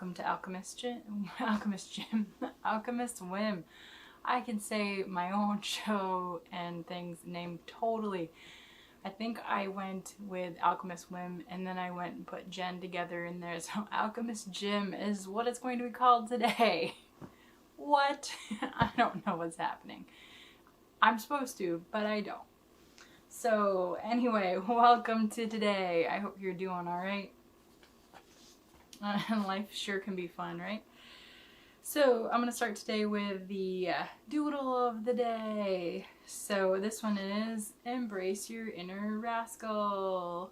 welcome to Alchemist Whim. I can say my own show and things named totally. I think I went with Alchemist Whim and then I went and put Jen together in there. So Alchemist Jim is what it's going to be called today. What? I don't know what's happening. I'm supposed to, but I don't. So anyway, welcome to today. I hope you're doing all right. Life sure can be fun, right? So I'm going to start today with the doodle of the day. So this one is Embrace Your Inner Rascal.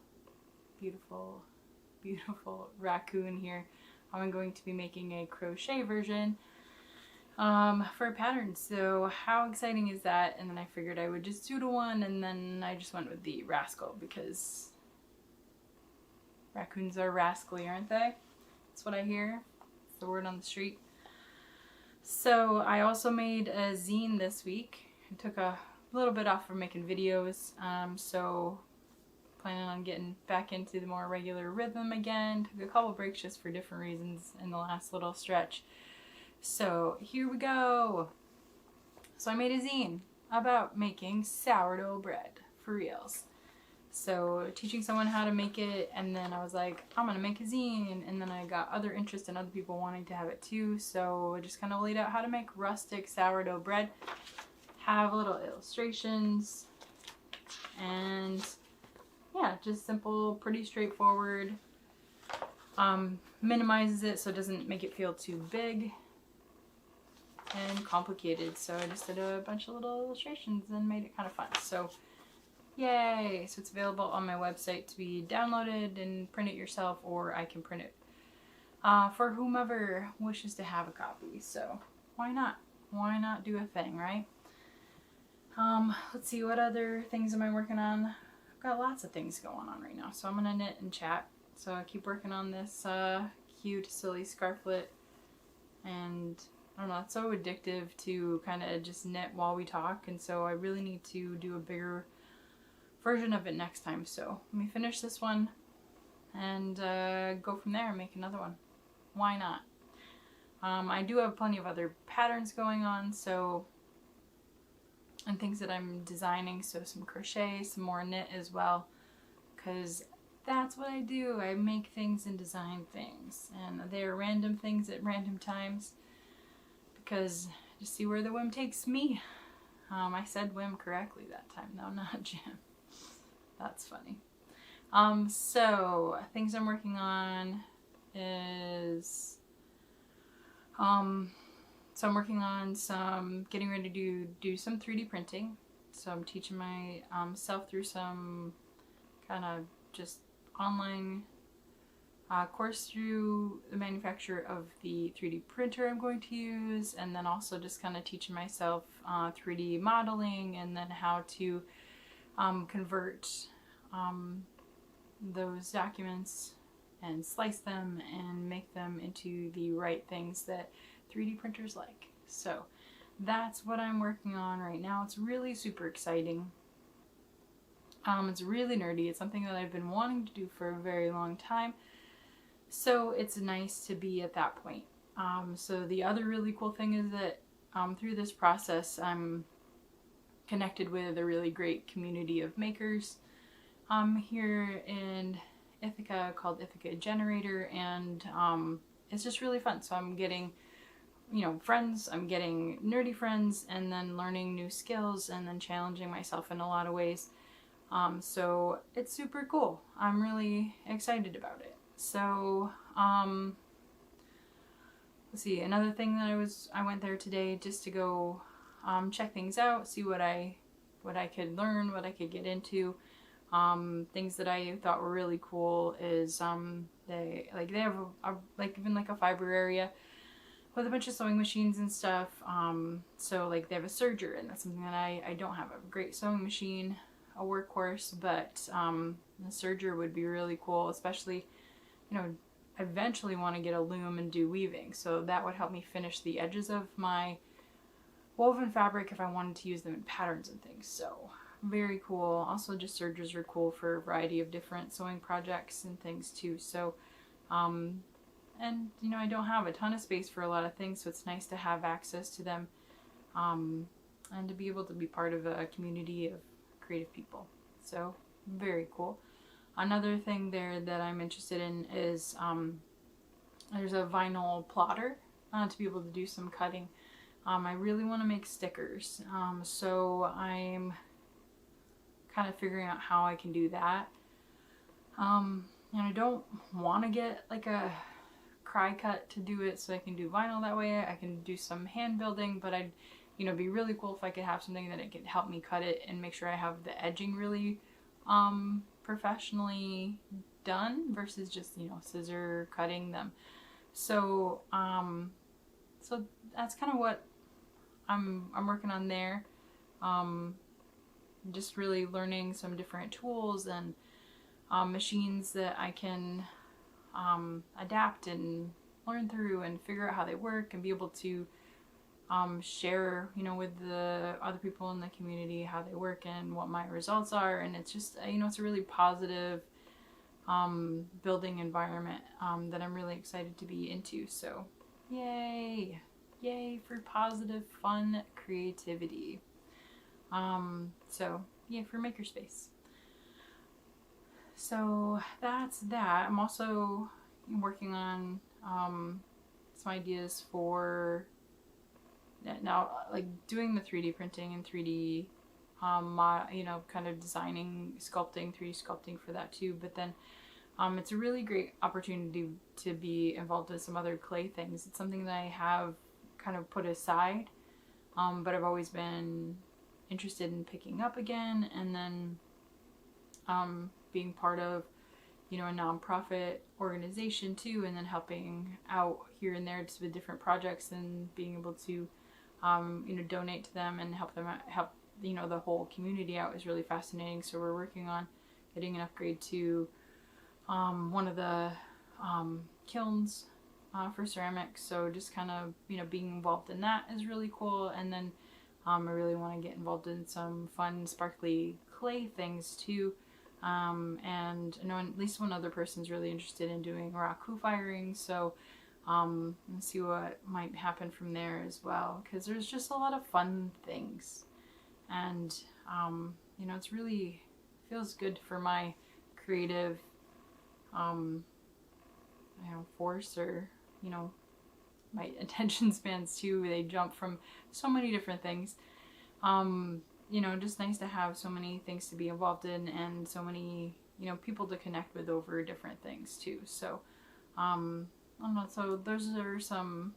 Beautiful, beautiful raccoon here. I'm going to be making a crochet version for a pattern. So how exciting is that? And then I figured I would just doodle one, and then I just went with the rascal because raccoons are rascally, aren't they? That's what I hear. It's the word on the street. So I also made a zine this week. I took a little bit off from making videos, so planning on getting back into the more regular rhythm again. Took a couple breaks just for different reasons in the last little stretch. So here we go. So I made a zine about making sourdough bread for reals. So teaching someone how to make it, and then I was like, I'm gonna make a zine, and then I got other interest in other people wanting to have it too, so I just kind of laid out how to make rustic sourdough bread, have little illustrations, and yeah, just simple, pretty straightforward. Minimizes it so it doesn't make it feel too big and complicated, so I just did a bunch of little illustrations and made it kind of fun. So yay! So it's available on my website to be downloaded and print it yourself, or I can print it for whomever wishes to have a copy. So why not? Why not do a thing, right? Let's see, what other things am I working on? I've got lots of things going on right now, so I'm gonna knit and chat. So I keep working on this cute, silly scarflet, and I don't know, it's so addictive to kind of just knit while we talk, and so I really need to do a bigger version of it next time. So let me finish this one and go from there and make another one. Why not? I do have plenty of other patterns going on, so, and things that I'm designing, so some crochet, some more knit as well, because that's what I do. I make things and design things, and they're random things at random times because just see where the whim takes me. I said whim correctly that time, no, not Jim. That's funny. So things I'm working on is, so I'm working on getting ready to do some 3D printing. So I'm teaching myself through some kind of just online course through the manufacturer of the 3D printer I'm going to use, and then also just kind of teaching myself 3D modeling, and then how to convert those documents and slice them and make them into the right things that 3D printers like. So that's what I'm working on right now. It's really super exciting. It's really nerdy. It's something that I've been wanting to do for a very long time. So it's nice to be at that point. So the other really cool thing is that through this process, I'm connected with a really great community of makers here in Ithaca called Ithaca Generator, and it's just really fun. So I'm getting, you know, friends, I'm getting nerdy friends, and then learning new skills, and then challenging myself in a lot of ways. So it's super cool. I'm really excited about it. So let's see, another thing that I went there today just to go check things out, see what I could learn, what I could get into. Things that I thought were really cool is they have even a fiber area with a bunch of sewing machines and stuff. So like they have a serger, and that's something that I don't have. A great sewing machine, a workhorse, but the serger would be really cool, especially, you know, eventually want to get a loom and do weaving, so that would help me finish the edges of my woven fabric if I wanted to use them in patterns and things. So very cool. Also, just sergers are cool for a variety of different sewing projects and things too. So and you know, I don't have a ton of space for a lot of things, so it's nice to have access to them, and to be able to be part of a community of creative people. So very cool. Another thing there that I'm interested in is there's a vinyl plotter to be able to do some cutting. I really want to make stickers, so I'm kind of figuring out how I can do that. And I don't want to get like a cry cut to do it, so I can do vinyl that way. I can do some hand building, but I'd, you know, be really cool if I could have something that it could help me cut it and make sure I have the edging really professionally done versus just, you know, scissor cutting them. So so that's kind of what I'm working on there. Just really learning some different tools and machines that I can adapt and learn through and figure out how they work and be able to share, you know, with the other people in the community how they work and what my results are. And it's just, you know, it's a really positive building environment that I'm really excited to be into. So yay for positive, fun creativity. So yay for makerspace. So that's that. I'm also working on some ideas for now, like doing the 3D printing and 3D, you know, kind of designing, sculpting, 3D sculpting for that too. But then it's a really great opportunity to be involved with some other clay things. It's something that I have kind of put aside, but I've always been interested in picking up again, and then being part of, you know, a nonprofit organization too, and then helping out here and there just with different projects and being able to, you know, donate to them and help them out, help, you know, the whole community out is really fascinating. So we're working on getting an upgrade to one of the kilns for ceramics. So just kind of, you know, being involved in that is really cool. And then I really want to get involved in some fun sparkly clay things too. And I know at least one other person's really interested in doing raku firing, so let's see what might happen from there as well, because there's just a lot of fun things, and you know, it's really feels good for my creative you know, force, or you know, my attention spans too. They jump from so many different things. You know, just nice to have so many things to be involved in and so many, you know, people to connect with over different things too. So, I don't know, so those are some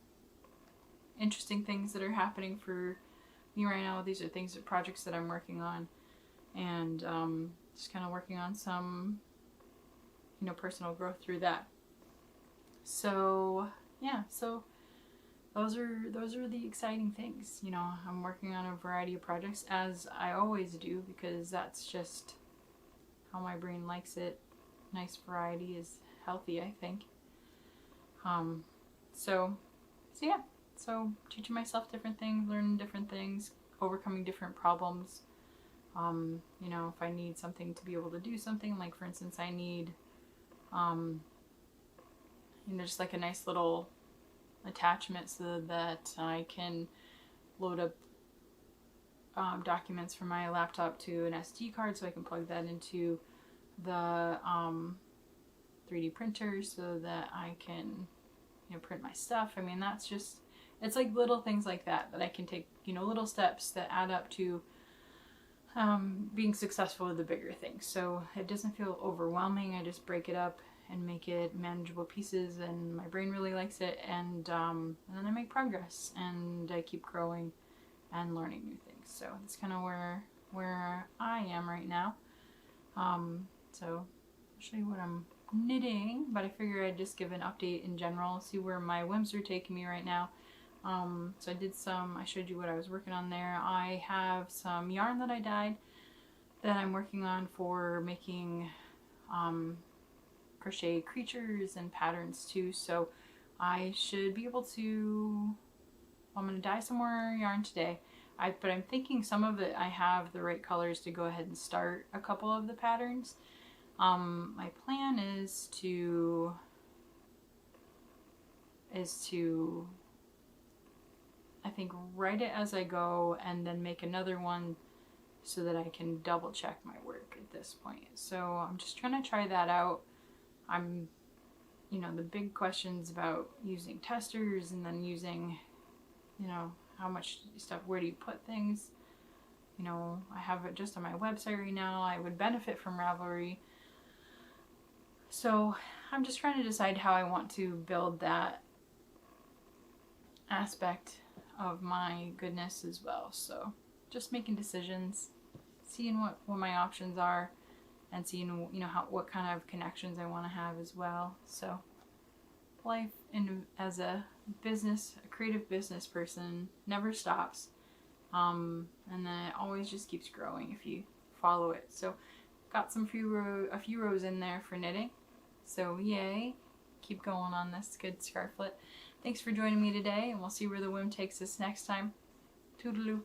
interesting things that are happening for me right now. These are things, projects that I'm working on, and just kind of working on some, you know, personal growth through that. So, yeah, so those are the exciting things. You know, I'm working on a variety of projects, as I always do, because that's just how my brain likes it. Nice variety is healthy, I think. So yeah, so teaching myself different things, learning different things, overcoming different problems. You know, if I need something to be able to do something, like for instance, I need, you know, just like a nice little attachment so that I can load up documents from my laptop to an SD card, so I can plug that into the 3D printer so that I can, you know, print my stuff. I mean, that's just, it's like little things like that that I can take, you know, little steps that add up to being successful with the bigger things. So it doesn't feel overwhelming. I just break it up and make it manageable pieces, and my brain really likes it, and then I make progress and I keep growing and learning new things. So that's kind of where I am right now. So I'll show you what I'm knitting, but I figure I'd just give an update in general, see where my whims are taking me right now. So I showed you what I was working on there. I have some yarn that I dyed that I'm working on for making crochet creatures and patterns too, so I should be able to, I'm going to dye some more yarn today, but I'm thinking some of it I have the right colors to go ahead and start a couple of the patterns. My plan is to is to, I think, write it as I go and then make another one so that I can double check my work at this point. So I'm just trying to try that out. I'm, you know, the big questions about using testers and then using, you know, how much stuff, where do you put things? You know, I have it just on my website right now. I would benefit from Ravelry. So I'm just trying to decide how I want to build that aspect of my goodness as well. So just making decisions, seeing what my options are, and seeing, you know, what kind of connections I want to have as well. So life as a creative business person never stops. And then it always just keeps growing if you follow it. So got a few rows in there for knitting. So yay, keep going on this good scarflet. Thanks for joining me today, and we'll see where the whim takes us next time. Toodaloo.